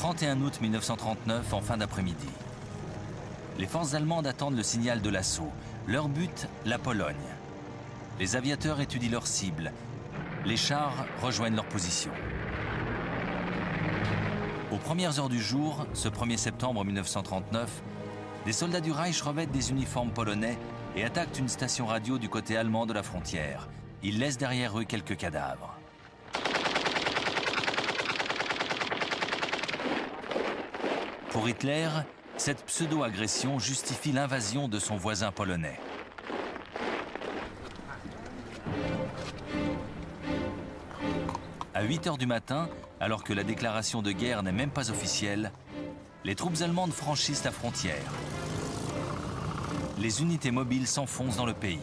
31 août 1939, en fin d'après-midi. Les forces allemandes attendent le signal de l'assaut. Leur but, la Pologne. Les aviateurs étudient leurs cibles. Les chars rejoignent leur position. Aux premières heures du jour, ce 1er septembre 1939, des soldats du Reich revêtent des uniformes polonais et attaquent une station radio du côté allemand de la frontière. Ils laissent derrière eux quelques cadavres. Pour Hitler, cette pseudo-agression justifie l'invasion de son voisin polonais. À 8 heures du matin, alors que la déclaration de guerre n'est même pas officielle, les troupes allemandes franchissent la frontière. Les unités mobiles s'enfoncent dans le pays.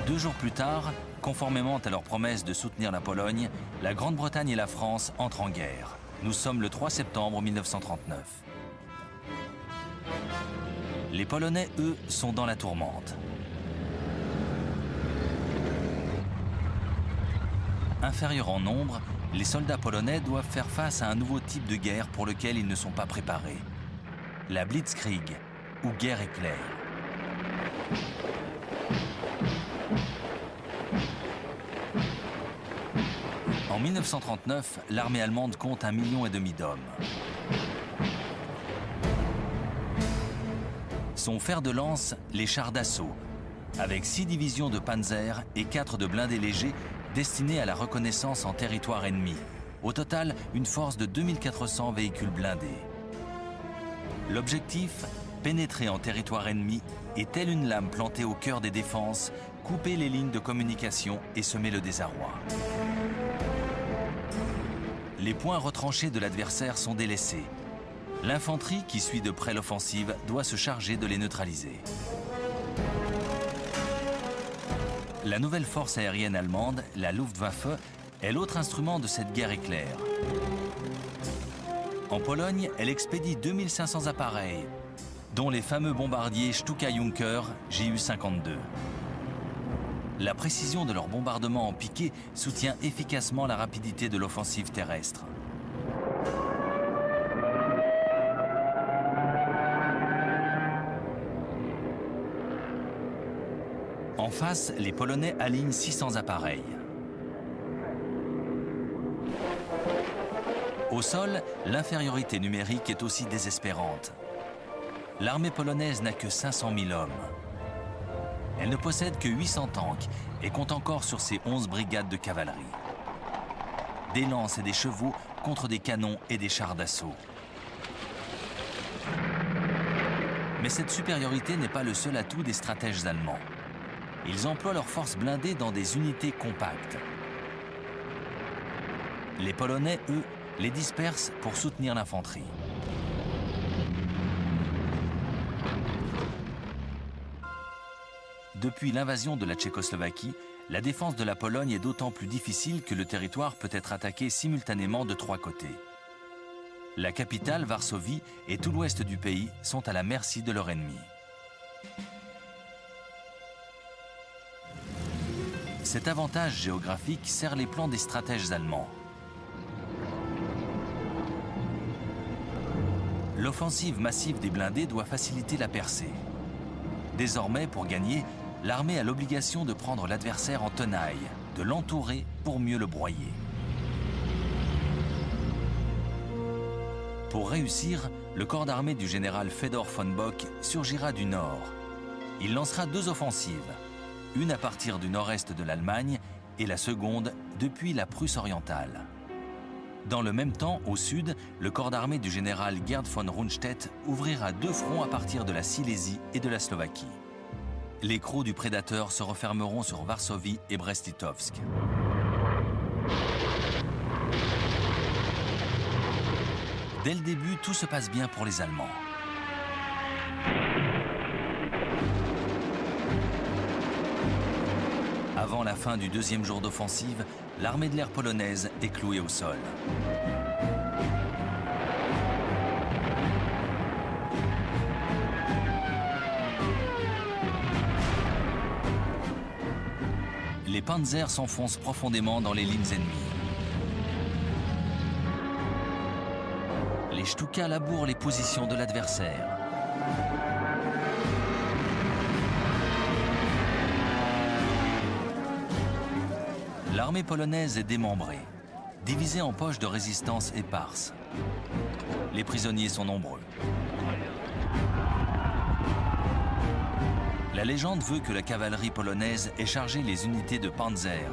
2 jours plus tard, conformément à leur promesse de soutenir la Pologne, la Grande-Bretagne et la France entrent en guerre. Nous sommes le 3 septembre 1939. Les Polonais, eux, sont dans la tourmente. Inférieurs en nombre, les soldats polonais doivent faire face à un nouveau type de guerre pour lequel ils ne sont pas préparés. La Blitzkrieg, ou guerre éclair. En 1939, l'armée allemande compte 1,5 million d'hommes. Son fer de lance, les chars d'assaut, avec 6 divisions de panzer et 4 de blindés légers destinés à la reconnaissance en territoire ennemi. Au total, une force de 2400 véhicules blindés. L'objectif, pénétrer en territoire ennemi et telle une lame plantée au cœur des défenses, couper les lignes de communication et semer le désarroi. Les points retranchés de l'adversaire sont délaissés. L'infanterie, qui suit de près l'offensive, doit se charger de les neutraliser. La nouvelle force aérienne allemande, la Luftwaffe, est l'autre instrument de cette guerre éclair. En Pologne, elle expédie 2500 appareils, dont les fameux bombardiers Stuka Junker Ju-52. La précision de leur bombardement en piqué soutient efficacement la rapidité de l'offensive terrestre. En face, les Polonais alignent 600 appareils. Au sol, l'infériorité numérique est aussi désespérante. L'armée polonaise n'a que 500 000 hommes. Elle ne possède que 800 tanks et compte encore sur ses 11 brigades de cavalerie. Des lances et des chevaux contre des canons et des chars d'assaut. Mais cette supériorité n'est pas le seul atout des stratèges allemands. Ils emploient leurs forces blindées dans des unités compactes. Les Polonais, eux, les dispersent pour soutenir l'infanterie. Depuis l'invasion de la Tchécoslovaquie, la défense de la Pologne est d'autant plus difficile que le territoire peut être attaqué simultanément de 3 côtés. La capitale, Varsovie, et tout l'ouest du pays sont à la merci de leur ennemi. Cet avantage géographique sert les plans des stratèges allemands. L'offensive massive des blindés doit faciliter la percée. Désormais, pour gagner, l'armée a l'obligation de prendre l'adversaire en tenaille, de l'entourer pour mieux le broyer. Pour réussir, le corps d'armée du général Fedor von Bock surgira du nord. Il lancera 2 offensives, une à partir du nord-est de l'Allemagne et la seconde depuis la Prusse orientale. Dans le même temps, au sud, le corps d'armée du général Gerd von Rundstedt ouvrira 2 fronts à partir de la Silésie et de la Slovaquie. Les crocs du prédateur se refermeront sur Varsovie et Brest-Litovsk. Dès le début, tout se passe bien pour les Allemands. Avant la fin du 2e jour d'offensive, l'armée de l'air polonaise est clouée au sol. Les panzers s'enfoncent profondément dans les lignes ennemies. Stuka laboure les positions de l'adversaire. L'armée polonaise est démembrée, divisée en poches de résistance éparses. Les prisonniers sont nombreux. La légende veut que la cavalerie polonaise ait chargé les unités de Panzer.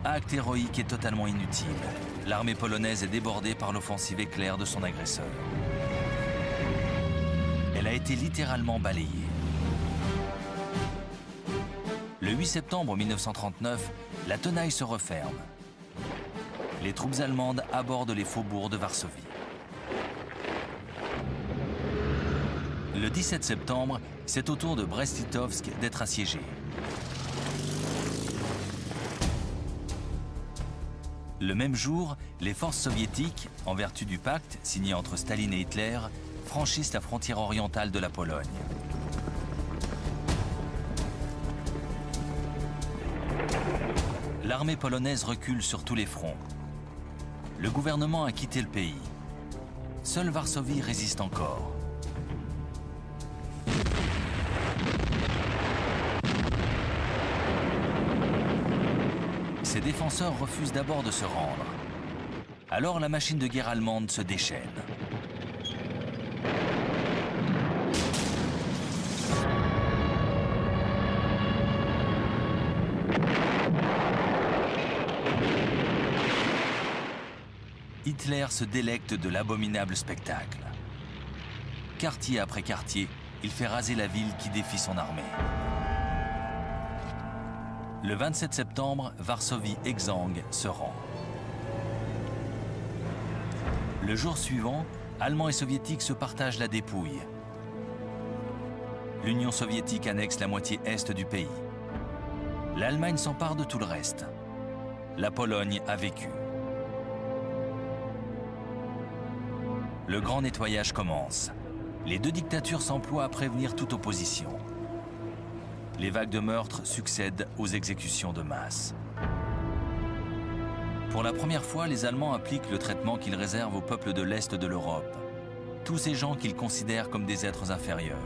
Acte héroïque et totalement inutile. L'armée polonaise est débordée par l'offensive éclair de son agresseur. Elle a été littéralement balayée. Le 8 septembre 1939, la tenaille se referme. Les troupes allemandes abordent les faubourgs de Varsovie. Le 17 septembre, c'est au tour de Brest-Litovsk d'être assiégé. Le même jour, les forces soviétiques, en vertu du pacte signé entre Staline et Hitler, franchissent la frontière orientale de la Pologne. L'armée polonaise recule sur tous les fronts. Le gouvernement a quitté le pays. Seule Varsovie résiste encore. Ses défenseurs refusent d'abord de se rendre. Alors la machine de guerre allemande se déchaîne. Hitler se délecte de l'abominable spectacle. Quartier après quartier, il fait raser la ville qui défie son armée. Le 27 septembre, Varsovie exsangue se rend. Le jour suivant, Allemands et Soviétiques se partagent la dépouille. L'Union soviétique annexe la moitié est du pays. L'Allemagne s'empare de tout le reste. La Pologne a vécu. Le grand nettoyage commence. Les deux dictatures s'emploient à prévenir toute opposition. Les vagues de meurtres succèdent aux exécutions de masse. Pour la première fois, les Allemands appliquent le traitement qu'ils réservent aux peuples de l'Est de l'Europe. Tous ces gens qu'ils considèrent comme des êtres inférieurs.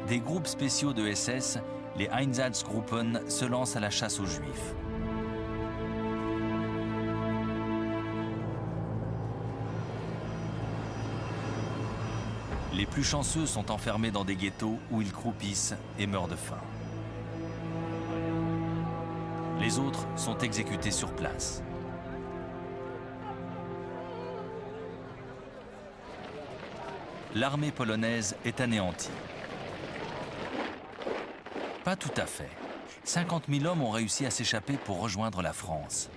Des groupes spéciaux de SS, les Einsatzgruppen, se lancent à la chasse aux Juifs. Les plus chanceux sont enfermés dans des ghettos où ils croupissent et meurent de faim. Les autres sont exécutés sur place. L'armée polonaise est anéantie. Pas tout à fait. 50 000 hommes ont réussi à s'échapper pour rejoindre la France.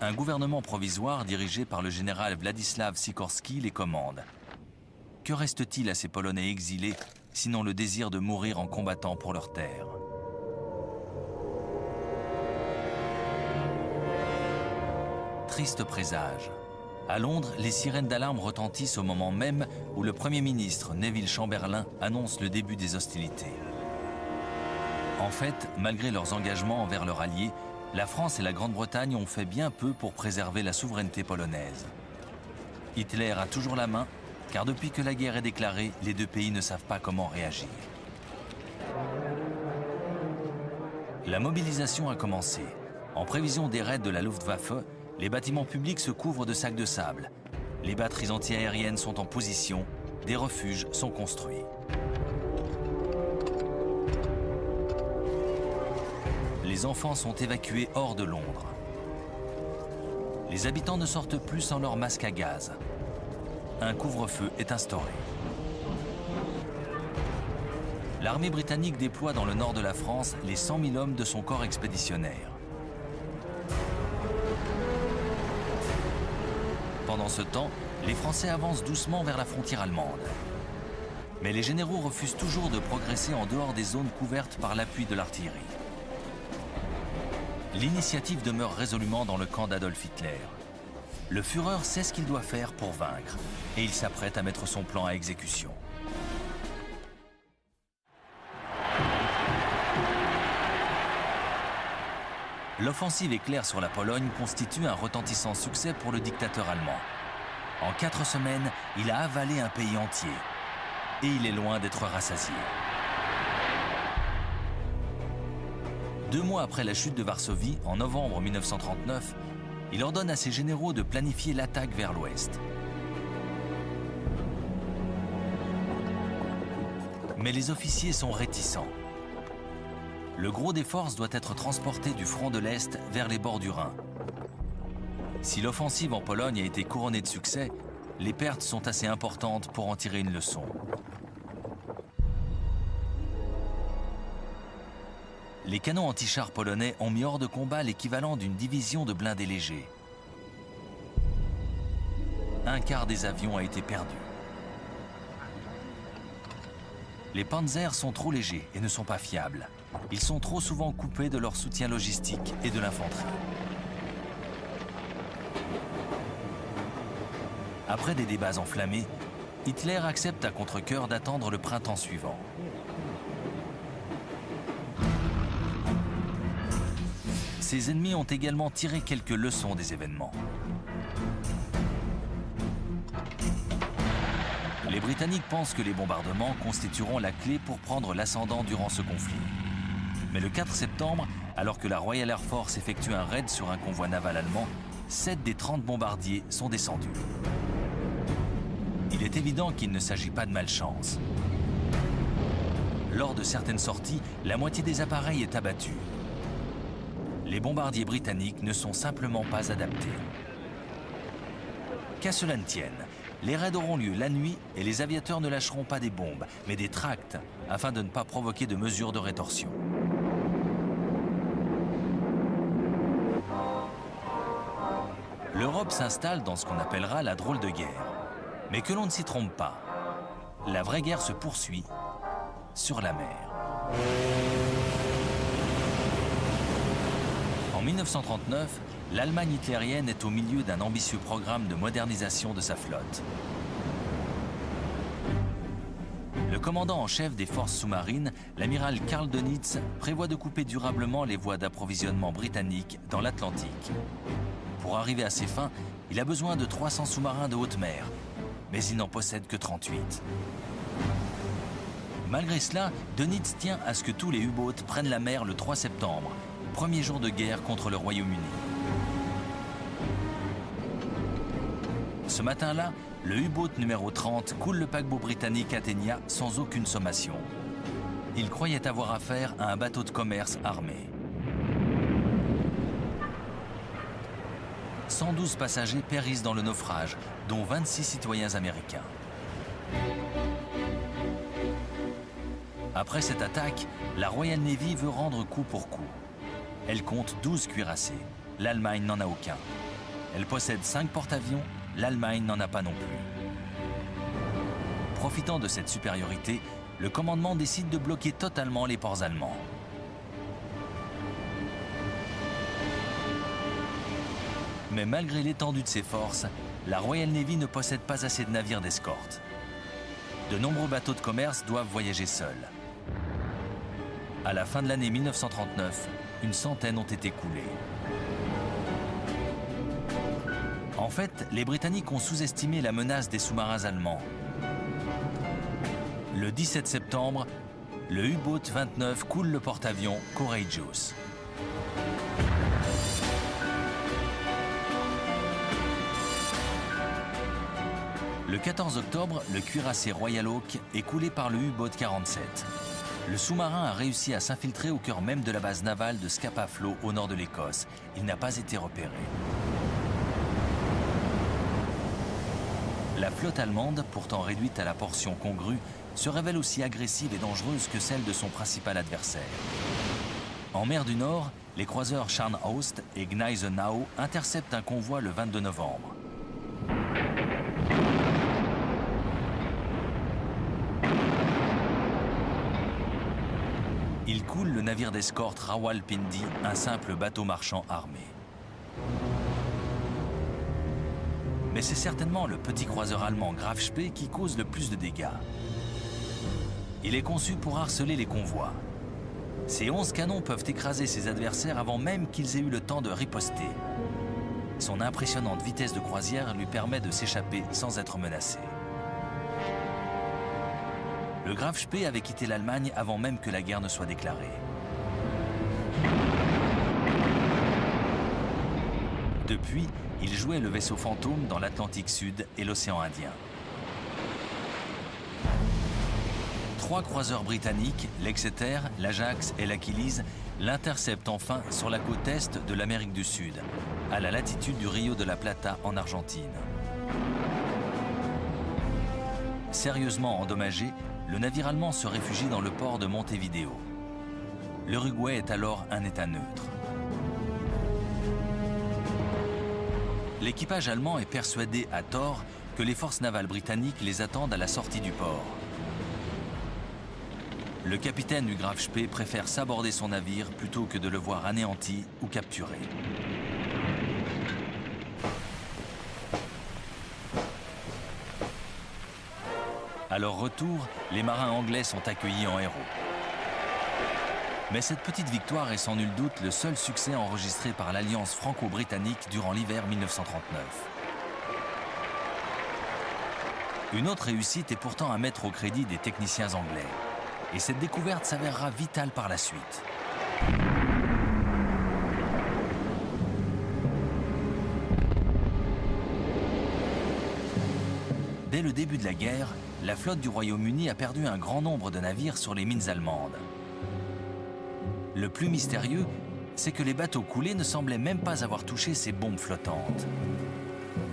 Un gouvernement provisoire dirigé par le général Władysław Sikorski les commande. Que reste-t-il à ces Polonais exilés, sinon le désir de mourir en combattant pour leur terre? Triste présage. À Londres, les sirènes d'alarme retentissent au moment même où le Premier ministre Neville Chamberlain annonce le début des hostilités. En fait, malgré leurs engagements envers leurs alliés, la France et la Grande-Bretagne ont fait bien peu pour préserver la souveraineté polonaise. Hitler a toujours la main, car depuis que la guerre est déclarée, les deux pays ne savent pas comment réagir. La mobilisation a commencé. En prévision des raids de la Luftwaffe, les bâtiments publics se couvrent de sacs de sable. Les batteries antiaériennes sont en position, des refuges sont construits. Les enfants sont évacués hors de Londres. Les habitants ne sortent plus sans leur masque à gaz. Un couvre-feu est instauré. L'armée britannique déploie dans le nord de la France les 100 000 hommes de son corps expéditionnaire. Pendant ce temps, les Français avancent doucement vers la frontière allemande. Mais les généraux refusent toujours de progresser en dehors des zones couvertes par l'appui de l'artillerie. L'initiative demeure résolument dans le camp d'Adolf Hitler. Le Führer sait ce qu'il doit faire pour vaincre, et il s'apprête à mettre son plan à exécution. L'offensive éclair sur la Pologne constitue un retentissant succès pour le dictateur allemand. En 4 semaines, il a avalé un pays entier. Et il est loin d'être rassasié. 2 mois après la chute de Varsovie, en novembre 1939, il ordonne à ses généraux de planifier l'attaque vers l'ouest. Mais les officiers sont réticents. Le gros des forces doit être transporté du front de l'Est vers les bords du Rhin. Si l'offensive en Pologne a été couronnée de succès, les pertes sont assez importantes pour en tirer une leçon. Les canons anti-chars polonais ont mis hors de combat l'équivalent d'une division de blindés légers. Un quart des avions a été perdu. Les panzers sont trop légers et ne sont pas fiables. Ils sont trop souvent coupés de leur soutien logistique et de l'infanterie. Après des débats enflammés, Hitler accepte à contre-cœur d'attendre le printemps suivant. Ses ennemis ont également tiré quelques leçons des événements. Les Britanniques pensent que les bombardements constitueront la clé pour prendre l'ascendant durant ce conflit. Mais le 4 septembre, alors que la Royal Air Force effectue un raid sur un convoi naval allemand, 7 des 30 bombardiers sont descendus. Il est évident qu'il ne s'agit pas de malchance. Lors de certaines sorties, la moitié des appareils est abattue. Les bombardiers britanniques ne sont simplement pas adaptés. Qu'à cela ne tienne, les raids auront lieu la nuit et les aviateurs ne lâcheront pas des bombes, mais des tracts, afin de ne pas provoquer de mesures de rétorsion. L'Europe s'installe dans ce qu'on appellera la drôle de guerre. Mais que l'on ne s'y trompe pas, la vraie guerre se poursuit sur la mer. En 1939, l'Allemagne hitlérienne est au milieu d'un ambitieux programme de modernisation de sa flotte. Le commandant en chef des forces sous-marines, l'amiral Karl Dönitz, prévoit de couper durablement les voies d'approvisionnement britanniques dans l'Atlantique. Pour arriver à ses fins, il a besoin de 300 sous-marins de haute mer, mais il n'en possède que 38. Malgré cela, Dönitz tient à ce que tous les U-boats prennent la mer le 3 septembre, premier jour de guerre contre le Royaume-Uni. Ce matin-là, le U-boat numéro 30 coule le paquebot britannique Athenia sans aucune sommation. Il croyait avoir affaire à un bateau de commerce armé. 112 passagers périssent dans le naufrage, dont 26 citoyens américains. Après cette attaque, la Royal Navy veut rendre coup pour coup. Elle compte 12 cuirassés. L'Allemagne n'en a aucun. Elle possède 5 porte-avions. L'Allemagne n'en a pas non plus. Profitant de cette supériorité, le commandement décide de bloquer totalement les ports allemands. Mais malgré l'étendue de ses forces, la Royal Navy ne possède pas assez de navires d'escorte. De nombreux bateaux de commerce doivent voyager seuls. À la fin de l'année 1939, une centaine ont été coulés. En fait, les Britanniques ont sous-estimé la menace des sous-marins allemands. Le 17 septembre, le U-boat 29 coule le porte-avions Courageous. Le 14 octobre, le cuirassé Royal Oak est coulé par le U-boat 47. Le sous-marin a réussi à s'infiltrer au cœur même de la base navale de Scapa Flow au nord de l'Écosse. Il n'a pas été repéré. La flotte allemande, pourtant réduite à la portion congrue, se révèle aussi agressive et dangereuse que celle de son principal adversaire. En mer du Nord, les croiseurs Scharnhorst et Gneisenau interceptent un convoi le 22 novembre. Il coule le navire d'escorte Rawalpindi, un simple bateau marchand armé. Mais c'est certainement le petit croiseur allemand Graf Spee qui cause le plus de dégâts. Il est conçu pour harceler les convois. Ses 11 canons peuvent écraser ses adversaires avant même qu'ils aient eu le temps de riposter. Son impressionnante vitesse de croisière lui permet de s'échapper sans être menacé. Le Graf Spee avait quitté l'Allemagne avant même que la guerre ne soit déclarée. Depuis, il jouait le vaisseau fantôme dans l'Atlantique Sud et l'océan Indien. 3 croiseurs britanniques, l'Exeter, l'Ajax et l'Achilles, l'interceptent enfin sur la côte est de l'Amérique du Sud, à la latitude du Rio de la Plata en Argentine. Sérieusement endommagé, le navire allemand se réfugie dans le port de Montevideo. L'Uruguay est alors un État neutre. L'équipage allemand est persuadé à tort que les forces navales britanniques les attendent à la sortie du port. Le capitaine du Graf Spee préfère s'aborder son navire plutôt que de le voir anéanti ou capturé. À leur retour, les marins anglais sont accueillis en héros. Mais cette petite victoire est sans nul doute le seul succès enregistré par l'Alliance franco-britannique durant l'hiver 1939. Une autre réussite est pourtant à mettre au crédit des techniciens anglais. Et cette découverte s'avérera vitale par la suite. Dès le début de la guerre, la flotte du Royaume-Uni a perdu un grand nombre de navires sur les mines allemandes. Le plus mystérieux, c'est que les bateaux coulés ne semblaient même pas avoir touché ces bombes flottantes.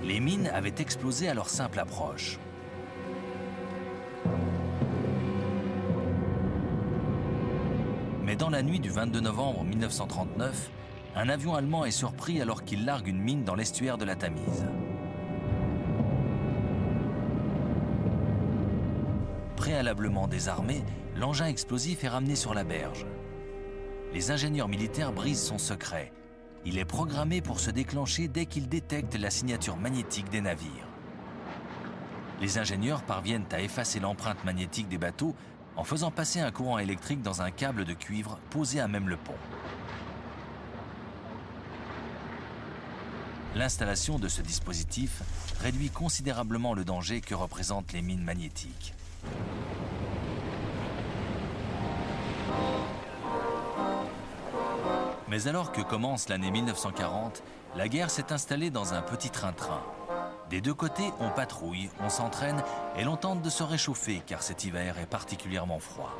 Les mines avaient explosé à leur simple approche. Mais dans la nuit du 22 novembre 1939, un avion allemand est surpris alors qu'il largue une mine dans l'estuaire de la Tamise. Préalablement désarmé, l'engin explosif est ramené sur la berge. Les ingénieurs militaires brisent son secret. Il est programmé pour se déclencher dès qu'ils détectent la signature magnétique des navires. Les ingénieurs parviennent à effacer l'empreinte magnétique des bateaux en faisant passer un courant électrique dans un câble de cuivre posé à même le pont. L'installation de ce dispositif réduit considérablement le danger que représentent les mines magnétiques. Mais alors que commence l'année 1940, la guerre s'est installée dans un petit train-train. Des deux côtés, on patrouille, on s'entraîne et l'on tente de se réchauffer car cet hiver est particulièrement froid.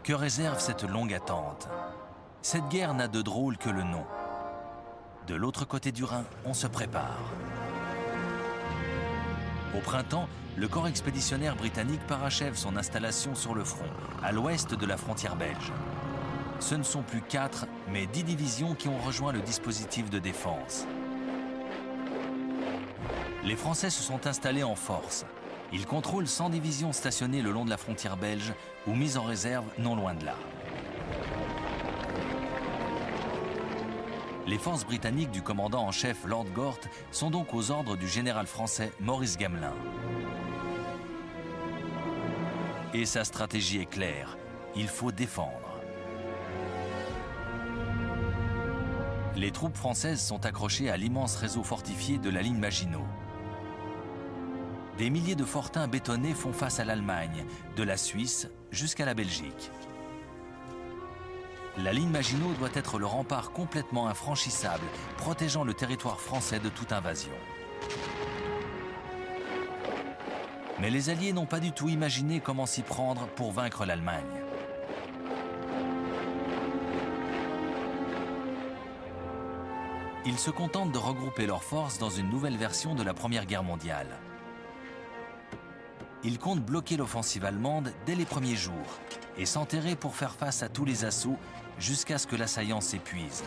Que réserve cette longue attente? Cette guerre n'a de drôle que le nom. De l'autre côté du Rhin, on se prépare. Au printemps, le corps expéditionnaire britannique parachève son installation sur le front, à l'ouest de la frontière belge. Ce ne sont plus 4, mais 10 divisions qui ont rejoint le dispositif de défense. Les Français se sont installés en force. Ils contrôlent 100 divisions stationnées le long de la frontière belge ou mises en réserve non loin de là. Les forces britanniques du commandant en chef Lord Gort sont donc aux ordres du général français Maurice Gamelin. Et sa stratégie est claire, il faut défendre. Les troupes françaises sont accrochées à l'immense réseau fortifié de la ligne Maginot. Des milliers de fortins bétonnés font face à l'Allemagne, de la Suisse jusqu'à la Belgique. La ligne Maginot doit être le rempart complètement infranchissable, protégeant le territoire français de toute invasion. Mais les Alliés n'ont pas du tout imaginé comment s'y prendre pour vaincre l'Allemagne. Ils se contentent de regrouper leurs forces dans une nouvelle version de la Première Guerre mondiale. Ils comptent bloquer l'offensive allemande dès les premiers jours et s'enterrer pour faire face à tous les assauts jusqu'à ce que l'assaillant s'épuise.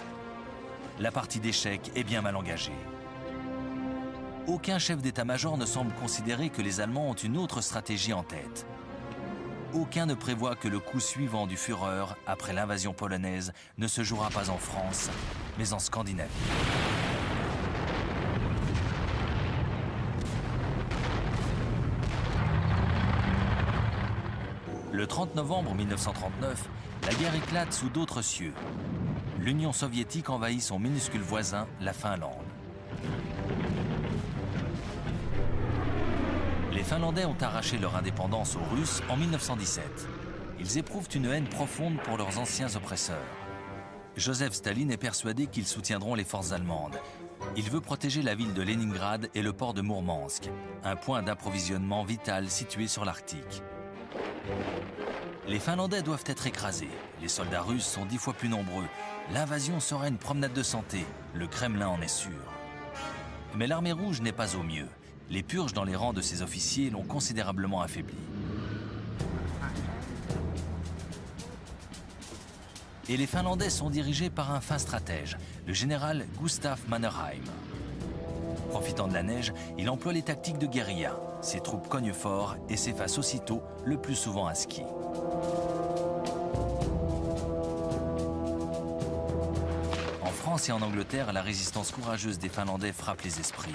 La partie d'échec est bien mal engagée. Aucun chef d'état-major ne semble considérer que les Allemands ont une autre stratégie en tête. Aucun ne prévoit que le coup suivant du Führer après l'invasion polonaise ne se jouera pas en France, mais en Scandinavie. Le 30 novembre 1939, la guerre éclate sous d'autres cieux. L'Union soviétique envahit son minuscule voisin, la Finlande. Les Finlandais ont arraché leur indépendance aux Russes en 1917. Ils éprouvent une haine profonde pour leurs anciens oppresseurs. Joseph Staline est persuadé qu'ils soutiendront les forces allemandes. Il veut protéger la ville de Leningrad et le port de Mourmansk, un point d'approvisionnement vital situé sur l'Arctique. Les Finlandais doivent être écrasés. Les soldats russes sont 10 fois plus nombreux. L'invasion sera une promenade de santé. Le Kremlin en est sûr. Mais l'armée rouge n'est pas au mieux. Les purges dans les rangs de ses officiers l'ont considérablement affaibli. Et les Finlandais sont dirigés par un fin stratège, le général Gustaf Mannerheim. Profitant de la neige, il emploie les tactiques de guérilla. Ses troupes cognent fort et s'effacent aussitôt, le plus souvent à ski. En France et en Angleterre, la résistance courageuse des Finlandais frappe les esprits.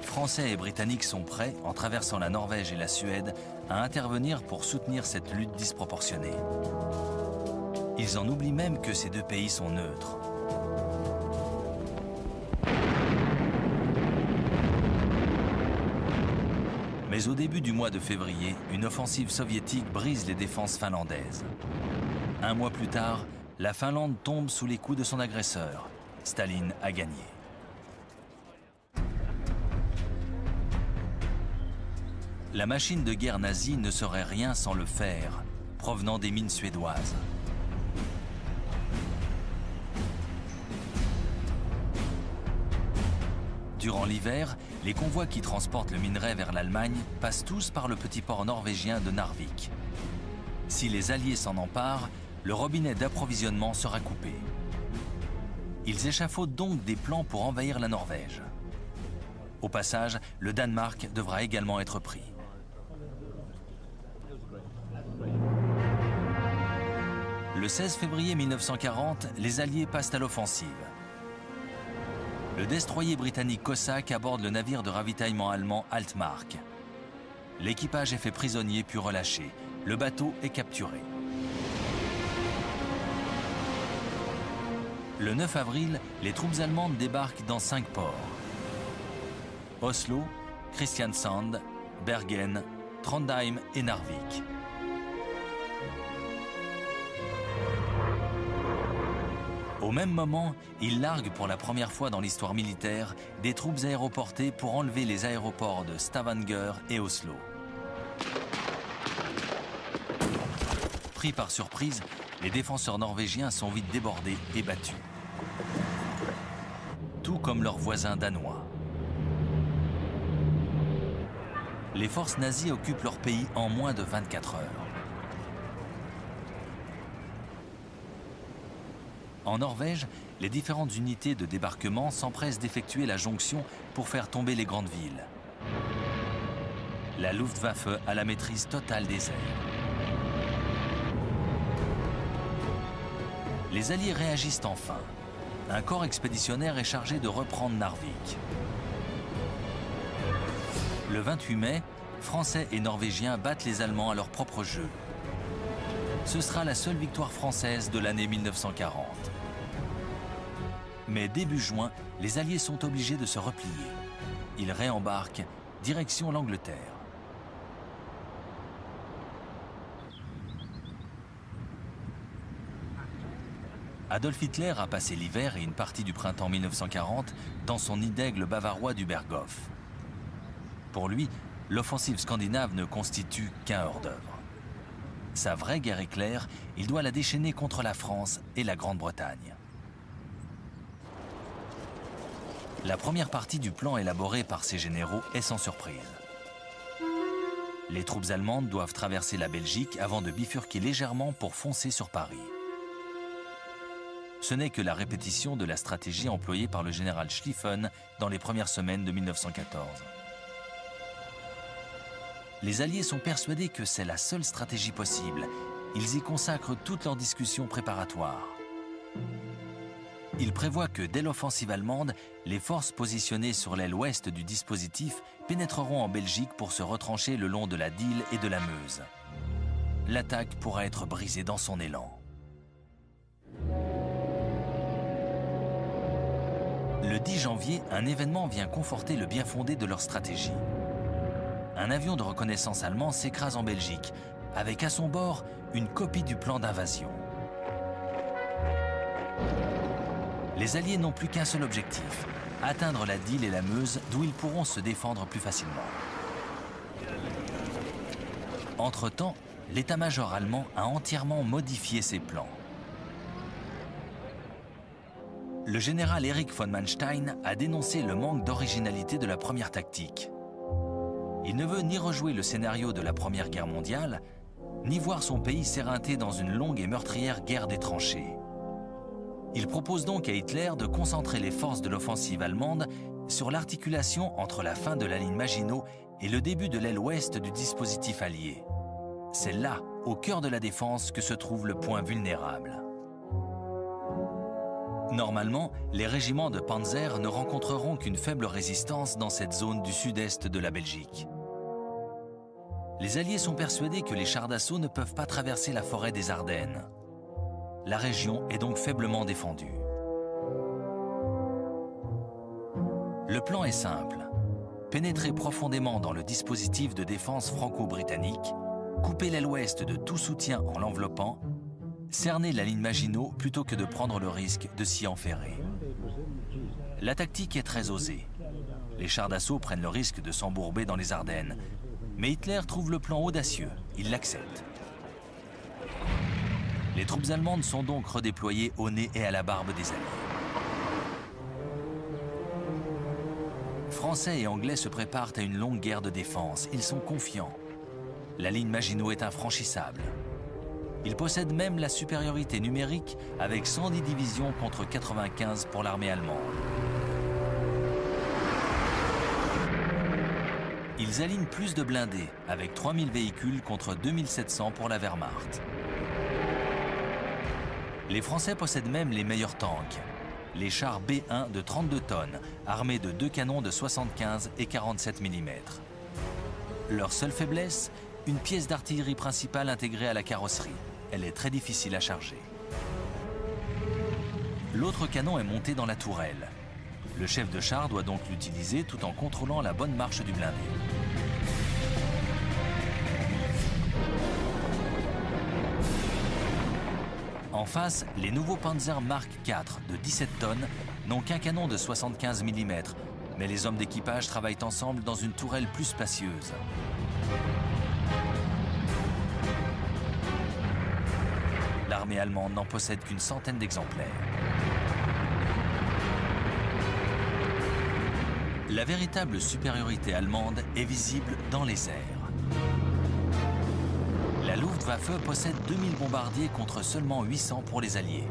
Français et Britanniques sont prêts, en traversant la Norvège et la Suède, à intervenir pour soutenir cette lutte disproportionnée. Ils en oublient même que ces deux pays sont neutres. Mais au début du mois de février, une offensive soviétique brise les défenses finlandaises. Un mois plus tard, la Finlande tombe sous les coups de son agresseur. Staline a gagné. La machine de guerre nazie ne serait rien sans le fer, provenant des mines suédoises. Durant l'hiver, les convois qui transportent le minerai vers l'Allemagne passent tous par le petit port norvégien de Narvik. Si les Alliés s'en emparent, le robinet d'approvisionnement sera coupé. Ils échafaudent donc des plans pour envahir la Norvège. Au passage, le Danemark devra également être pris. Le 16 février 1940, les Alliés passent à l'offensive. Le destroyer britannique Cossack aborde le navire de ravitaillement allemand Altmark. L'équipage est fait prisonnier puis relâché. Le bateau est capturé. Le 9 avril, les troupes allemandes débarquent dans 5 ports. Oslo, Kristiansand, Bergen, Trondheim et Narvik. Au même moment, ils larguent pour la première fois dans l'histoire militaire des troupes aéroportées pour enlever les aéroports de Stavanger et Oslo. Pris par surprise, les défenseurs norvégiens sont vite débordés et battus. Tout comme leurs voisins danois. Les forces nazies occupent leur pays en moins de 24 heures. En Norvège, les différentes unités de débarquement s'empressent d'effectuer la jonction pour faire tomber les grandes villes. La Luftwaffe a la maîtrise totale des airs. Les Alliés réagissent enfin. Un corps expéditionnaire est chargé de reprendre Narvik. Le 28 mai, Français et Norvégiens battent les Allemands à leur propre jeu. Ce sera la seule victoire française de l'année 1940. Mais début juin, les Alliés sont obligés de se replier. Ils réembarquent, direction l'Angleterre. Adolf Hitler a passé l'hiver et une partie du printemps 1940 dans son nid d'aigle bavarois du Berghof. Pour lui, l'offensive scandinave ne constitue qu'un hors-d'œuvre. Sa vraie guerre éclair, il doit la déchaîner contre la France et la Grande-Bretagne. La première partie du plan élaboré par ces généraux est sans surprise. Les troupes allemandes doivent traverser la Belgique avant de bifurquer légèrement pour foncer sur Paris. Ce n'est que la répétition de la stratégie employée par le général Schlieffen dans les premières semaines de 1914. Les Alliés sont persuadés que c'est la seule stratégie possible. Ils y consacrent toutes leurs discussions préparatoires. Il prévoit que dès l'offensive allemande, les forces positionnées sur l'aile ouest du dispositif pénétreront en Belgique pour se retrancher le long de la Dyle et de la Meuse. L'attaque pourra être brisée dans son élan. Le 10 janvier, un événement vient conforter le bien fondé de leur stratégie. Un avion de reconnaissance allemand s'écrase en Belgique, avec à son bord une copie du plan d'invasion. Les Alliés n'ont plus qu'un seul objectif, atteindre la Dyle et la Meuse, d'où ils pourront se défendre plus facilement. Entre-temps, l'état-major allemand a entièrement modifié ses plans. Le général Erich von Manstein a dénoncé le manque d'originalité de la première tactique. Il ne veut ni rejouer le scénario de la Première Guerre mondiale, ni voir son pays s'éreinter dans une longue et meurtrière guerre des tranchées. Il propose donc à Hitler de concentrer les forces de l'offensive allemande sur l'articulation entre la fin de la ligne Maginot et le début de l'aile ouest du dispositif allié. C'est là, au cœur de la défense, que se trouve le point vulnérable. Normalement, les régiments de panzer ne rencontreront qu'une faible résistance dans cette zone du sud-est de la Belgique. Les Alliés sont persuadés que les chars d'assaut ne peuvent pas traverser la forêt des Ardennes. La région est donc faiblement défendue. Le plan est simple. Pénétrer profondément dans le dispositif de défense franco-britannique, couper l'aile ouest de tout soutien en l'enveloppant, cerner la ligne Maginot plutôt que de prendre le risque de s'y enferrer. La tactique est très osée. Les chars d'assaut prennent le risque de s'embourber dans les Ardennes, mais Hitler trouve le plan audacieux, il l'accepte. Les troupes allemandes sont donc redéployées au nez et à la barbe des Alliés. Français et Anglais se préparent à une longue guerre de défense. Ils sont confiants. La ligne Maginot est infranchissable. Ils possèdent même la supériorité numérique avec 110 divisions contre 95 pour l'armée allemande. Ils alignent plus de blindés avec 3000 véhicules contre 2700 pour la Wehrmacht. Les Français possèdent même les meilleurs tanks, les chars B1 de 32 tonnes, armés de 2 canons de 75 et 47 mm. Leur seule faiblesse, une pièce d'artillerie principale intégrée à la carrosserie. Elle est très difficile à charger. L'autre canon est monté dans la tourelle. Le chef de char doit donc l'utiliser tout en contrôlant la bonne marche du blindé. En face, les nouveaux Panzer Mark IV de 17 tonnes n'ont qu'un canon de 75 mm, mais les hommes d'équipage travaillent ensemble dans une tourelle plus spacieuse. L'armée allemande n'en possède qu'une centaine d'exemplaires. La véritable supériorité allemande est visible dans les airs. La Luftwaffe possède 2000 bombardiers contre seulement 800 pour les Alliés.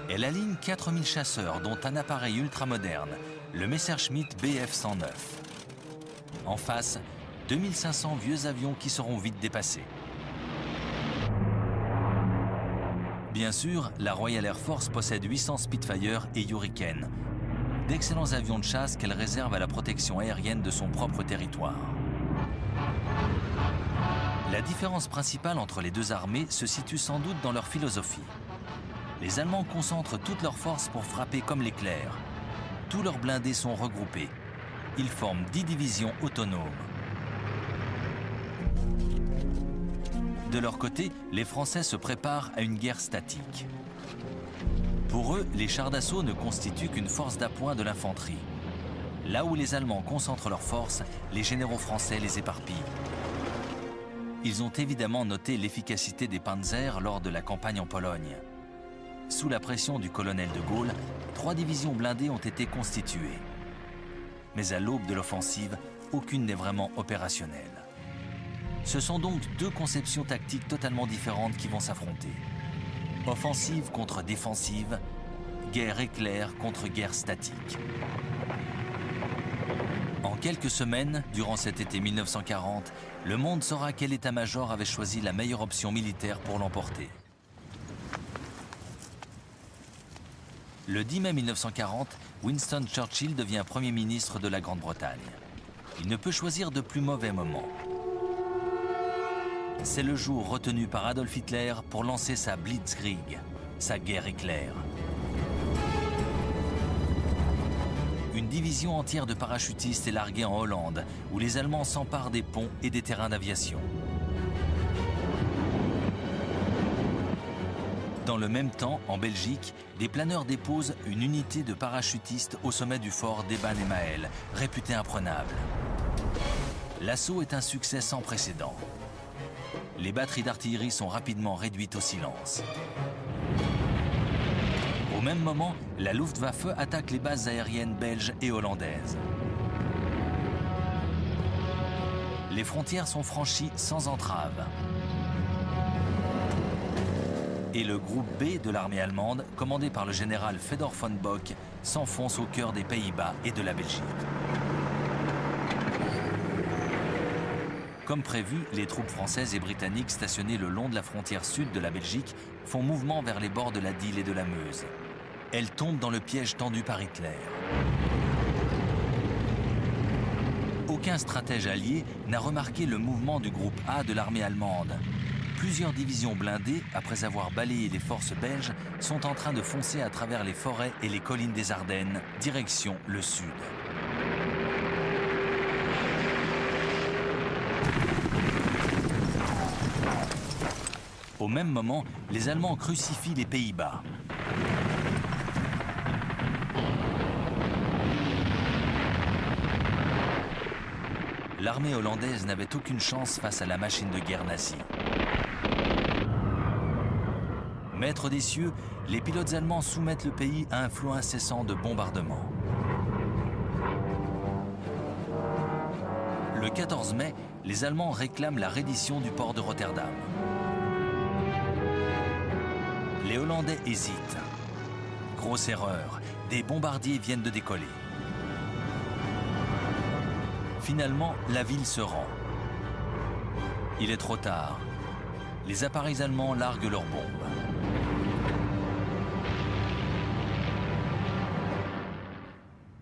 Elle aligne 4000 chasseurs, dont un appareil ultramoderne, le Messerschmitt Bf 109. En face, 2500 vieux avions qui seront vite dépassés. Bien sûr, la Royal Air Force possède 800 Spitfire et Hurricane, d'excellents avions de chasse qu'elle réserve à la protection aérienne de son propre territoire. La différence principale entre les deux armées se situe sans doute dans leur philosophie. Les Allemands concentrent toutes leurs forces pour frapper comme l'éclair. Tous leurs blindés sont regroupés. Ils forment 10 divisions autonomes. De leur côté, les Français se préparent à une guerre statique. Pour eux, les chars d'assaut ne constituent qu'une force d'appoint de l'infanterie. Là où les Allemands concentrent leurs forces, les généraux français les éparpillent. Ils ont évidemment noté l'efficacité des panzers lors de la campagne en Pologne. Sous la pression du colonel de Gaulle, 3 divisions blindées ont été constituées. Mais à l'aube de l'offensive, aucune n'est vraiment opérationnelle. Ce sont donc deux conceptions tactiques totalement différentes qui vont s'affronter. Offensive contre défensive, guerre éclair contre guerre statique. En quelques semaines, durant cet été 1940, le monde saura quel état-major avait choisi la meilleure option militaire pour l'emporter. Le 10 mai 1940, Winston Churchill devient Premier ministre de la Grande-Bretagne. Il ne peut choisir de plus mauvais moment. C'est le jour retenu par Adolf Hitler pour lancer sa Blitzkrieg, sa guerre éclair. Une division entière de parachutistes est larguée en Hollande, où les Allemands s'emparent des ponts et des terrains d'aviation. Dans le même temps, en Belgique, des planeurs déposent une unité de parachutistes au sommet du fort d'Eban-Emael, réputé imprenable. L'assaut est un succès sans précédent. Les batteries d'artillerie sont rapidement réduites au silence. Au même moment, la Luftwaffe attaque les bases aériennes belges et hollandaises. Les frontières sont franchies sans entrave. Et le groupe B de l'armée allemande, commandé par le général Fedor von Bock, s'enfonce au cœur des Pays-Bas et de la Belgique. Comme prévu, les troupes françaises et britanniques stationnées le long de la frontière sud de la Belgique font mouvement vers les bords de la Dyle et de la Meuse. Elles tombent dans le piège tendu par Hitler. Aucun stratège allié n'a remarqué le mouvement du groupe A de l'armée allemande. Plusieurs divisions blindées, après avoir balayé les forces belges, sont en train de foncer à travers les forêts et les collines des Ardennes, direction le sud. Au même moment, les Allemands crucifient les Pays-Bas. L'armée hollandaise n'avait aucune chance face à la machine de guerre nazie. Maîtres des cieux, les pilotes allemands soumettent le pays à un flot incessant de bombardements. Le 14 mai, les Allemands réclament la reddition du port de Rotterdam. Les Hollandais hésitent. Grosse erreur, des bombardiers viennent de décoller. Finalement, la ville se rend. Il est trop tard. Les appareils allemands larguent leurs bombes.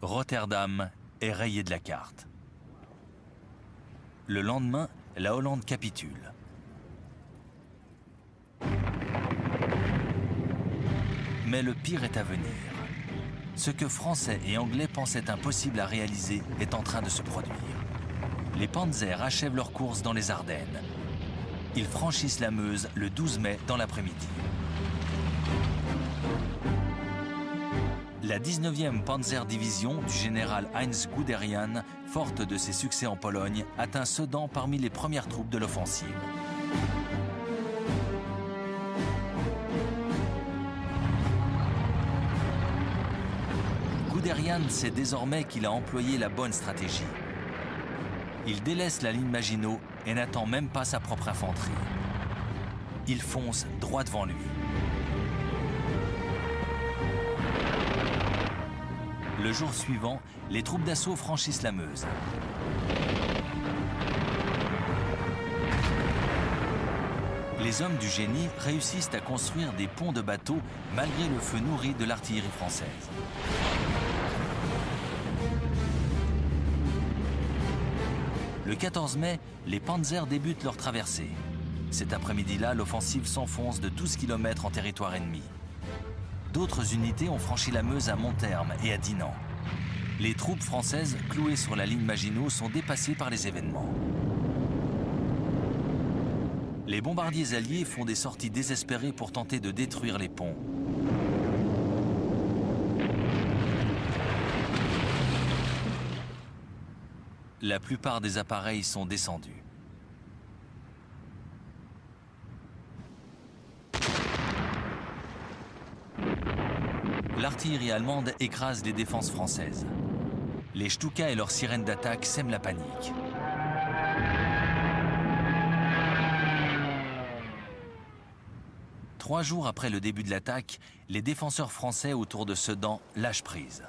Rotterdam est rayé de la carte. Le lendemain, la Hollande capitule. Mais le pire est à venir. Ce que Français et Anglais pensaient impossible à réaliser est en train de se produire. Les Panzers achèvent leur course dans les Ardennes. Ils franchissent la Meuse le 12 mai dans l'après-midi. La 19e Panzer-Division du général Heinz Guderian, forte de ses succès en Pologne, atteint Sedan parmi les premières troupes de l'offensive. Guderian sait désormais qu'il a employé la bonne stratégie. Il délaisse la ligne Maginot et n'attend même pas sa propre infanterie. Il fonce droit devant lui. Le jour suivant, les troupes d'assaut franchissent la Meuse. Les hommes du génie réussissent à construire des ponts de bateaux malgré le feu nourri de l'artillerie française. Le 14 mai, les Panzers débutent leur traversée. Cet après-midi-là, l'offensive s'enfonce de 12 km en territoire ennemi. D'autres unités ont franchi la Meuse à Montherme et à Dinant. Les troupes françaises, clouées sur la ligne Maginot, sont dépassées par les événements. Les bombardiers alliés font des sorties désespérées pour tenter de détruire les ponts. La plupart des appareils sont descendus. L'artillerie allemande écrase les défenses françaises. Les Stuka et leurs sirènes d'attaque sèment la panique. Trois jours après le début de l'attaque, les défenseurs français autour de Sedan lâchent prise.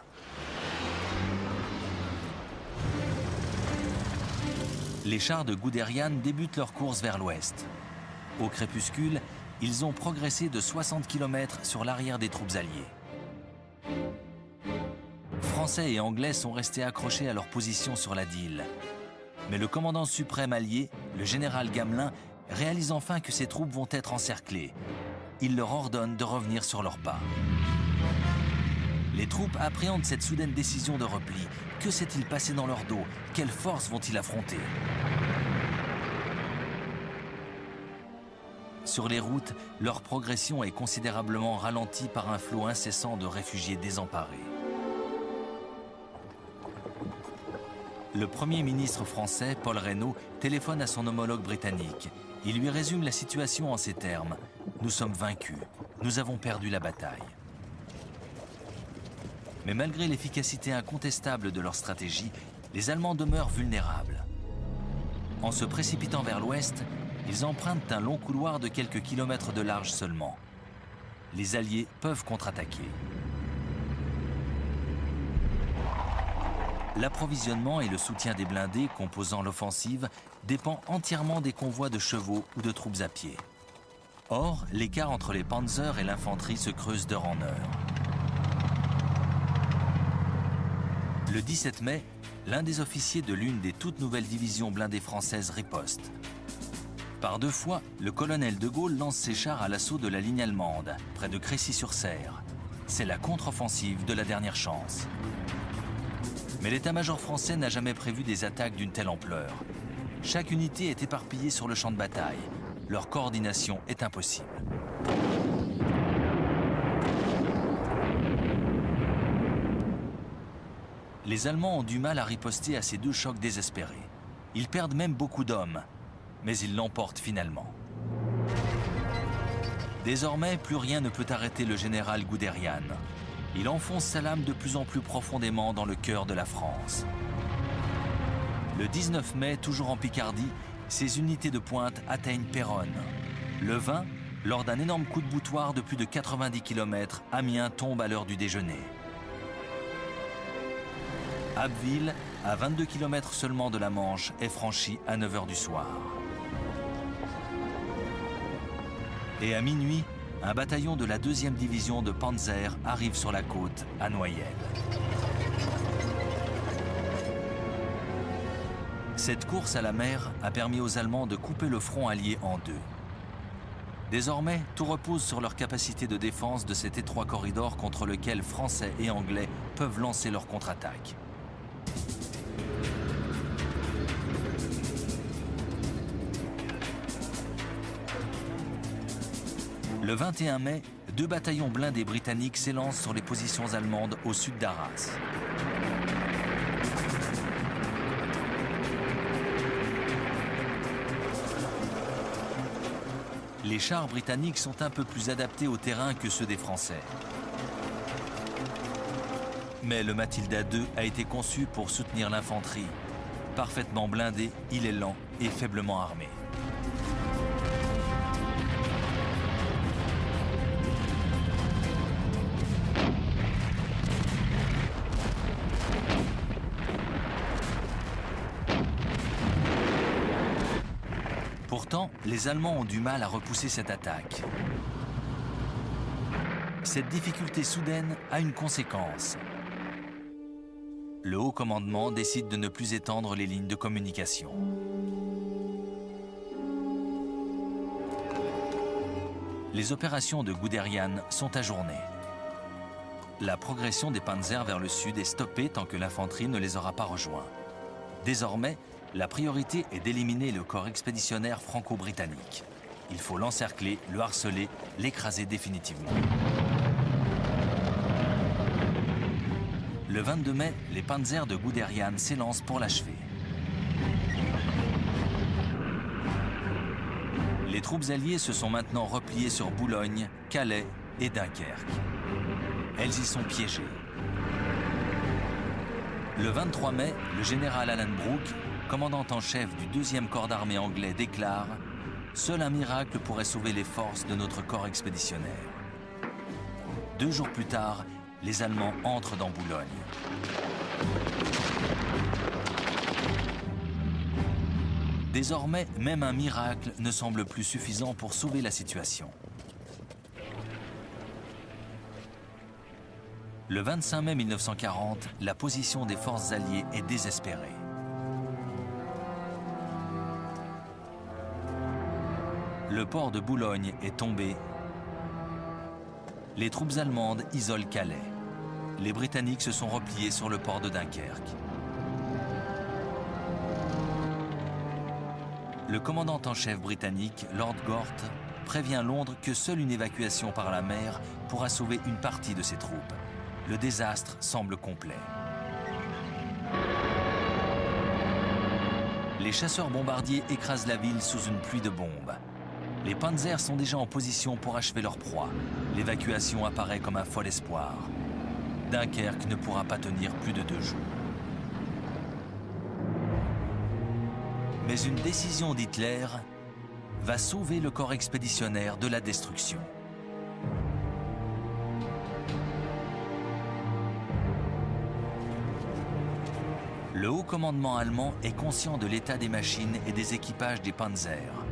Les chars de Guderian débutent leur course vers l'ouest. Au crépuscule, ils ont progressé de 60 km sur l'arrière des troupes alliées. Français et Anglais sont restés accrochés à leur position sur la Dyle. Mais le commandant suprême allié, le général Gamelin, réalise enfin que ses troupes vont être encerclées. Il leur ordonne de revenir sur leurs pas. Les troupes appréhendent cette soudaine décision de repli. Que s'est-il passé dans leur dos? Quelles forces vont-ils affronter? Sur les routes, leur progression est considérablement ralentie par un flot incessant de réfugiés désemparés. Le Premier ministre français, Paul Reynaud, téléphone à son homologue britannique. Il lui résume la situation en ces termes. « Nous sommes vaincus. Nous avons perdu la bataille. » Mais malgré l'efficacité incontestable de leur stratégie, les Allemands demeurent vulnérables. En se précipitant vers l'ouest, ils empruntent un long couloir de quelques kilomètres de large seulement. Les Alliés peuvent contre-attaquer. L'approvisionnement et le soutien des blindés composant l'offensive dépend entièrement des convois de chevaux ou de troupes à pied. Or, l'écart entre les panzers et l'infanterie se creuse d'heure en heure. Le 17 mai, l'un des officiers de l'une des toutes nouvelles divisions blindées françaises riposte. Par deux fois, le colonel de Gaulle lance ses chars à l'assaut de la ligne allemande, près de Crécy-sur-Serre. C'est la contre-offensive de la dernière chance. Mais l'état-major français n'a jamais prévu des attaques d'une telle ampleur. Chaque unité est éparpillée sur le champ de bataille. Leur coordination est impossible. Les Allemands ont du mal à riposter à ces deux chocs désespérés. Ils perdent même beaucoup d'hommes, mais ils l'emportent finalement. Désormais, plus rien ne peut arrêter le général Guderian. Il enfonce sa lame de plus en plus profondément dans le cœur de la France. Le 19 mai, toujours en Picardie, ses unités de pointe atteignent Péronne. Le 20, lors d'un énorme coup de boutoir de plus de 90 km, Amiens tombe à l'heure du déjeuner. Abbeville, à 22 km seulement de la Manche, est franchie à 9 h du soir. Et à minuit, un bataillon de la 2e division de Panzer arrive sur la côte, à Noyelles. Cette course à la mer a permis aux Allemands de couper le front allié en deux. Désormais, tout repose sur leur capacité de défense de cet étroit corridor contre lequel Français et Anglais peuvent lancer leur contre-attaque. Le 21 mai, 2 bataillons blindés britanniques s'élancent sur les positions allemandes au sud d'Arras. Les chars britanniques sont un peu plus adaptés au terrain que ceux des Français. Mais le Matilda II a été conçu pour soutenir l'infanterie. Parfaitement blindé, il est lent et faiblement armé. Pourtant, les Allemands ont du mal à repousser cette attaque. Cette difficulté soudaine a une conséquence. Le haut commandement décide de ne plus étendre les lignes de communication. Les opérations de Guderian sont ajournées. La progression des panzers vers le sud est stoppée tant que l'infanterie ne les aura pas rejoints. Désormais, la priorité est d'éliminer le corps expéditionnaire franco-britannique. Il faut l'encercler, le harceler, l'écraser définitivement. Le 22 mai, les panzers de Guderian s'élancent pour l'achever. Les troupes alliées se sont maintenant repliées sur Boulogne, Calais et Dunkerque. Elles y sont piégées. Le 23 mai, le général Alan Brooke, commandant en chef du 2e corps d'armée anglais, déclare « Seul un miracle pourrait sauver les forces de notre corps expéditionnaire ». 2 jours plus tard, les Allemands entrent dans Boulogne. Désormais, même un miracle ne semble plus suffisant pour sauver la situation. Le 25 mai 1940, la position des forces alliées est désespérée. Le port de Boulogne est tombé. Les troupes allemandes isolent Calais. Les Britanniques se sont repliés sur le port de Dunkerque. Le commandant en chef britannique, Lord Gort, prévient Londres que seule une évacuation par la mer pourra sauver une partie de ses troupes. Le désastre semble complet. Les chasseurs bombardiers écrasent la ville sous une pluie de bombes. Les panzers sont déjà en position pour achever leur proie. L'évacuation apparaît comme un fol espoir. Dunkerque ne pourra pas tenir plus de 2 jours. Mais une décision d'Hitler va sauver le corps expéditionnaire de la destruction. Le haut commandement allemand est conscient de l'état des machines et des équipages des panzers.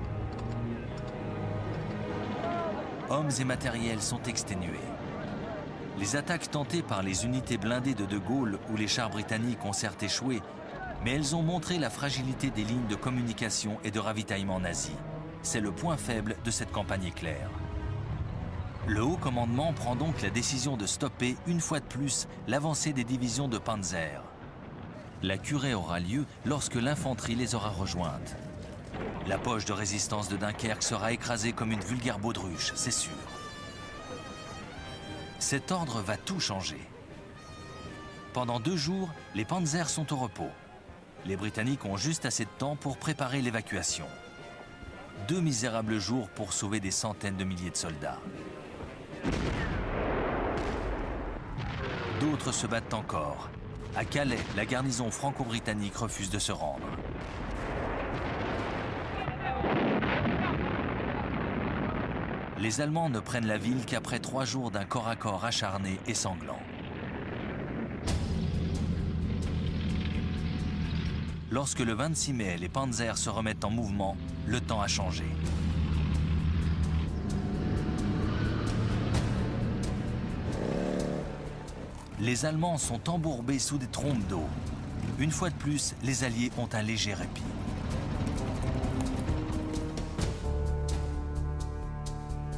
Hommes et matériels sont exténués. Les attaques tentées par les unités blindées de Gaulle ou les chars britanniques ont certes échoué, mais elles ont montré la fragilité des lignes de communication et de ravitaillement nazis. C'est le point faible de cette campagne éclair. Le haut commandement prend donc la décision de stopper une fois de plus l'avancée des divisions de panzer. La curée aura lieu lorsque l'infanterie les aura rejointes. La poche de résistance de Dunkerque sera écrasée comme une vulgaire baudruche, c'est sûr. Cet ordre va tout changer. Pendant 2 jours, les panzers sont au repos. Les Britanniques ont juste assez de temps pour préparer l'évacuation. 2 misérables jours pour sauver des centaines de milliers de soldats. D'autres se battent encore. À Calais, la garnison franco-britannique refuse de se rendre. Les Allemands ne prennent la ville qu'après 3 jours d'un corps à corps acharné et sanglant. Lorsque le 26 mai, les panzers se remettent en mouvement, le temps a changé. Les Allemands sont embourbés sous des trompes d'eau. Une fois de plus, les Alliés ont un léger répit.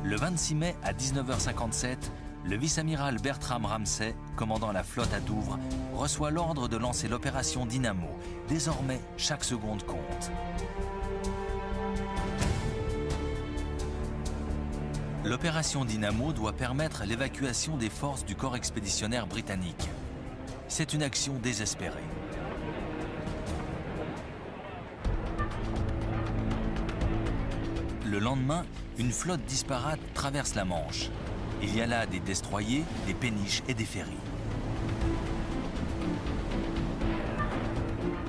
Le 26 mai à 19h57, le vice-amiral Bertram Ramsay, commandant la flotte à Douvres, reçoit l'ordre de lancer l'opération Dynamo. Désormais, chaque seconde compte. L'opération Dynamo doit permettre l'évacuation des forces du corps expéditionnaire britannique. C'est une action désespérée. Le lendemain, une flotte disparate traverse la Manche. Il y a là des destroyers, des péniches et des ferries.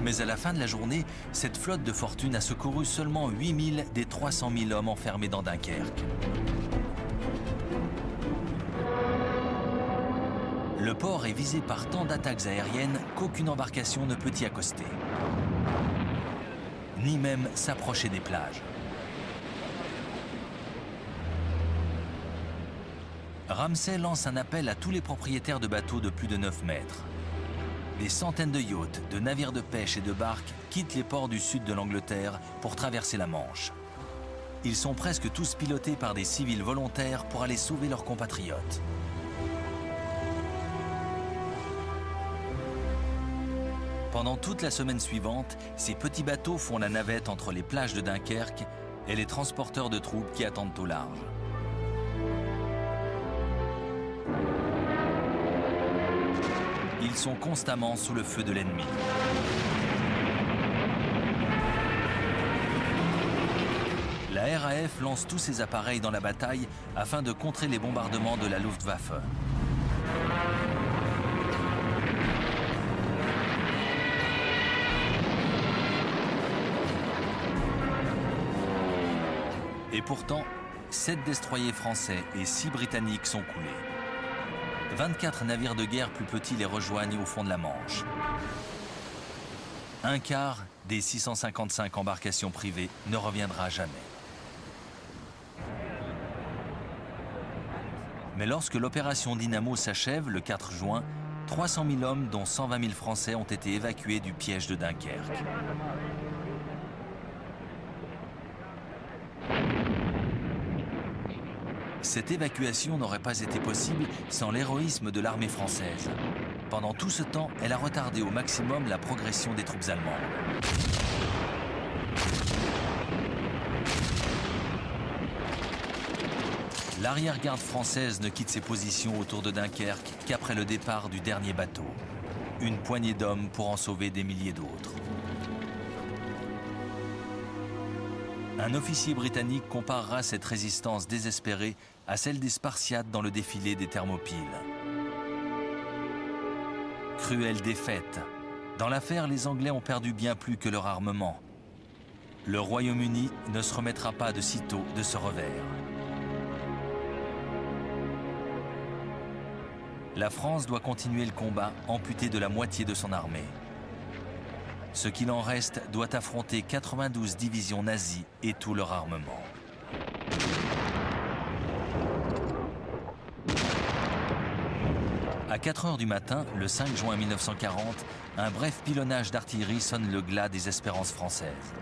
Mais à la fin de la journée, cette flotte de fortune a secouru seulement 8000 des 300 000 hommes enfermés dans Dunkerque. Le port est visé par tant d'attaques aériennes qu'aucune embarcation ne peut y accoster, ni même s'approcher des plages. Ramsay lance un appel à tous les propriétaires de bateaux de plus de 9 mètres. Des centaines de yachts, de navires de pêche et de barques quittent les ports du sud de l'Angleterre pour traverser la Manche. Ils sont presque tous pilotés par des civils volontaires pour aller sauver leurs compatriotes. Pendant toute la semaine suivante, ces petits bateaux font la navette entre les plages de Dunkerque et les transporteurs de troupes qui attendent au large. Ils sont constamment sous le feu de l'ennemi. La RAF lance tous ses appareils dans la bataille afin de contrer les bombardements de la Luftwaffe. Et pourtant, 7 destroyers français et 6 britanniques sont coulés. 24 navires de guerre plus petits les rejoignent au fond de la Manche. Un quart des 655 embarcations privées ne reviendra jamais. Mais lorsque l'opération Dynamo s'achève le 4 juin, 300 000 hommes, dont 120 000 Français, ont été évacués du piège de Dunkerque. Cette évacuation n'aurait pas été possible sans l'héroïsme de l'armée française. Pendant tout ce temps, elle a retardé au maximum la progression des troupes allemandes. L'arrière-garde française ne quitte ses positions autour de Dunkerque qu'après le départ du dernier bateau. Une poignée d'hommes pour en sauver des milliers d'autres. Un officier britannique comparera cette résistance désespérée à celle des Spartiates dans le défilé des Thermopyles. Cruelle défaite. Dans l'affaire, les Anglais ont perdu bien plus que leur armement. Le Royaume-Uni ne se remettra pas de sitôt de ce revers. La France doit continuer le combat, amputée de la moitié de son armée. Ce qu'il en reste doit affronter 92 divisions nazies et tout leur armement. À 4 heures du matin, le 5 juin 1940, un bref pilonnage d'artillerie sonne le glas des espérances françaises.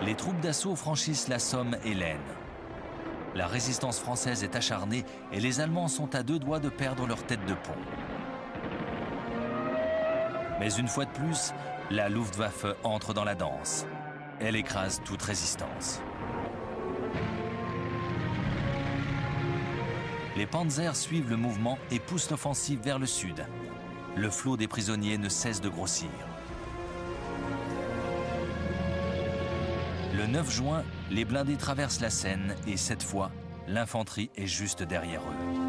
Les troupes d'assaut franchissent la Somme et l'Aisne. La résistance française est acharnée et les Allemands sont à 2 doigts de perdre leur tête de pont. Mais une fois de plus, la Luftwaffe entre dans la danse. Elle écrase toute résistance. Les panzers suivent le mouvement et poussent l'offensive vers le sud. Le flot des prisonniers ne cesse de grossir. Le 9 juin, les blindés traversent la Seine et cette fois, l'infanterie est juste derrière eux.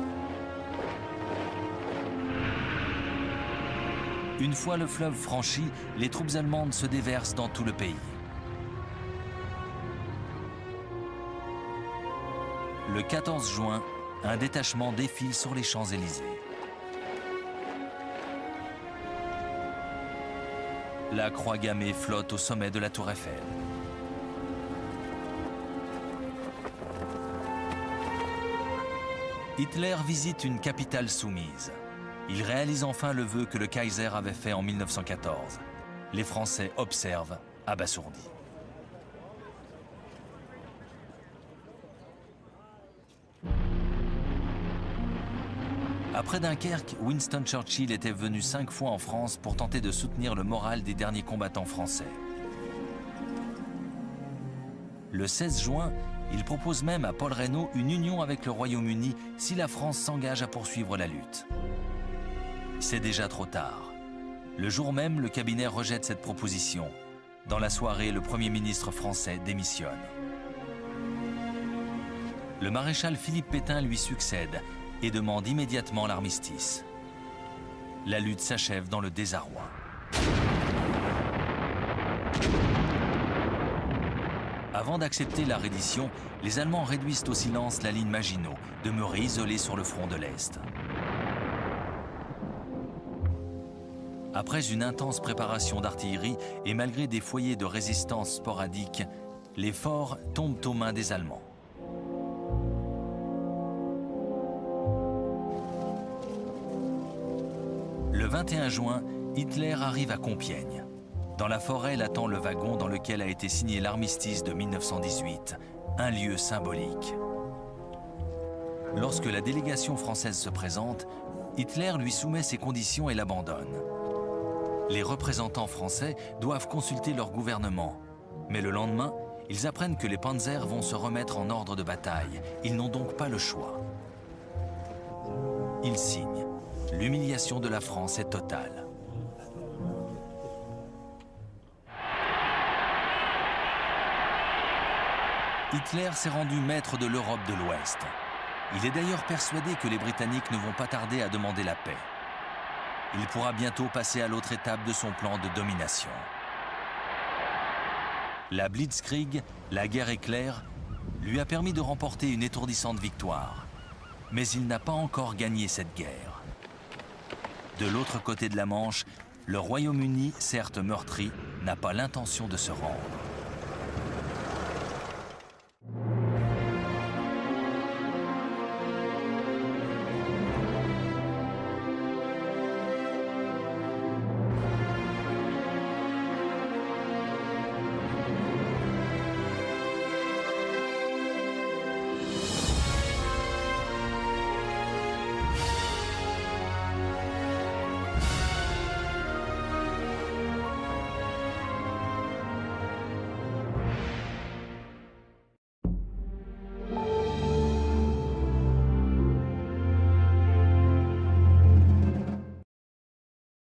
Une fois le fleuve franchi, les troupes allemandes se déversent dans tout le pays. Le 14 juin, un détachement défile sur les Champs-Élysées. La croix gammée flotte au sommet de la Tour Eiffel. Hitler visite une capitale soumise. Il réalise enfin le vœu que le Kaiser avait fait en 1914. Les Français observent, abasourdis. Après Dunkerque, Winston Churchill était venu 5 fois en France pour tenter de soutenir le moral des derniers combattants français. Le 16 juin, il propose même à Paul Reynaud une union avec le Royaume-Uni si la France s'engage à poursuivre la lutte. C'est déjà trop tard. Le jour même, le cabinet rejette cette proposition. Dans la soirée, le Premier ministre français démissionne. Le maréchal Philippe Pétain lui succède et demande immédiatement l'armistice. La lutte s'achève dans le désarroi. Avant d'accepter la reddition, les Allemands réduisent au silence la ligne Maginot, demeurée isolée sur le front de l'Est. Après une intense préparation d'artillerie et malgré des foyers de résistance sporadiques, les forts tombent aux mains des Allemands. Le 21 juin, Hitler arrive à Compiègne. Dans la forêt l'attend le wagon dans lequel a été signé l'armistice de 1918, un lieu symbolique. Lorsque la délégation française se présente, Hitler lui soumet ses conditions et l'abandonne. Les représentants français doivent consulter leur gouvernement. Mais le lendemain, ils apprennent que les panzers vont se remettre en ordre de bataille. Ils n'ont donc pas le choix. Ils signent. L'humiliation de la France est totale. Hitler s'est rendu maître de l'Europe de l'Ouest. Il est d'ailleurs persuadé que les Britanniques ne vont pas tarder à demander la paix. Il pourra bientôt passer à l'autre étape de son plan de domination. La Blitzkrieg, la guerre éclair, lui a permis de remporter une étourdissante victoire. Mais il n'a pas encore gagné cette guerre. De l'autre côté de la Manche, le Royaume-Uni, certes meurtri, n'a pas l'intention de se rendre.